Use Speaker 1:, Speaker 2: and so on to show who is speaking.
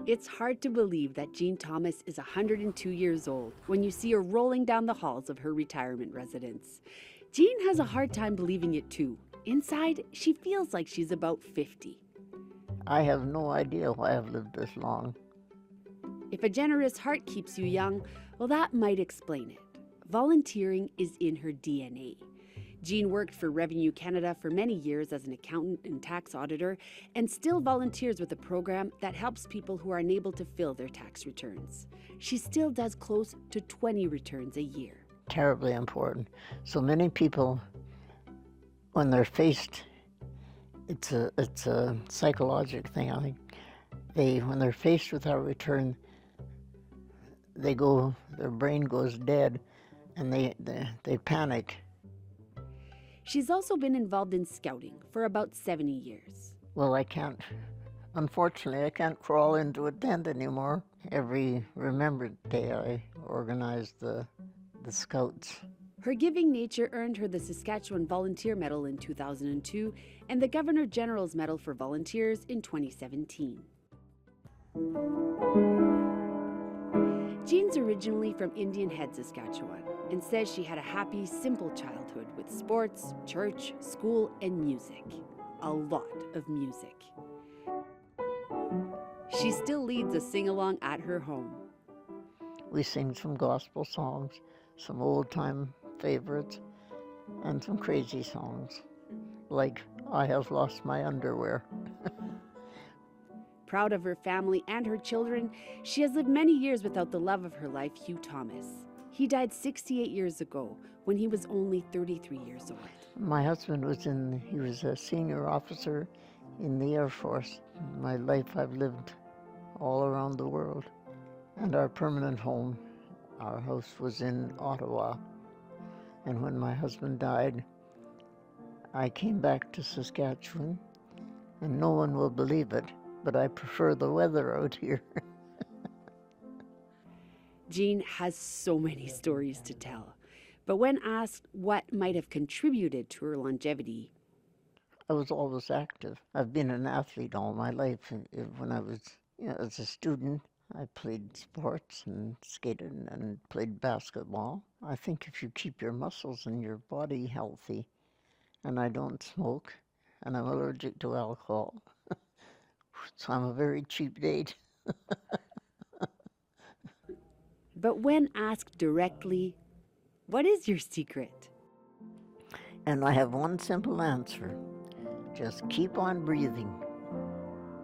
Speaker 1: It's hard to believe that Jean Thomas is 102 years old when you see her rolling down the halls of her retirement residence. Jean has a hard time believing it too. Inside, she feels like she's about 50.
Speaker 2: I have no idea why I've lived this long.
Speaker 1: If a generous heart keeps you young, well, that might explain it. Volunteering is in her DNA. Jean worked for Revenue Canada for many years as an accountant and tax auditor and still volunteers with a program that helps people who are unable to fill their tax returns. She still does close to 20 returns a year.
Speaker 2: Terribly important. So many people, when they're faced, it's a psychological thing, I think. When they're faced with our return, their brain goes dead and they panic.
Speaker 1: She's also been involved in scouting for about 70 years.
Speaker 2: Well, unfortunately, I can't crawl into a tent anymore. Every Remembrance Day, I organize the scouts.
Speaker 1: Her giving nature earned her the Saskatchewan Volunteer Medal in 2002 and the Governor General's Medal for Volunteers in 2017. Jean's originally from Indian Head, Saskatchewan, and says she had a happy, simple childhood with sports, church, school, and music. A lot of music. She still leads a sing-along at her home.
Speaker 2: We sing some gospel songs, some old-time favorites, and some crazy songs, like I Have Lost My Underwear.
Speaker 1: Proud of her family and her children, she has lived many years without the love of her life, Hugh Thomas. He died 68 years ago when he was only 33 years old.
Speaker 2: My husband he was a senior officer in the Air Force. My life I've lived all around the world. And our permanent home, our house was in Ottawa. And when my husband died, I came back to Saskatchewan, and no one will believe it, but I prefer the weather out here.
Speaker 1: Jean has so many stories to tell, but when asked what might have contributed to her longevity,
Speaker 2: I was always active. I've been an athlete all my life. When I was, as a student, I played sports and skated and played basketball. I think if you keep your muscles and your body healthy, and I don't smoke, and I'm allergic to alcohol, so I'm a very cheap date.
Speaker 1: but when asked directly, what is your secret?
Speaker 2: And I have one simple answer. Just keep on breathing.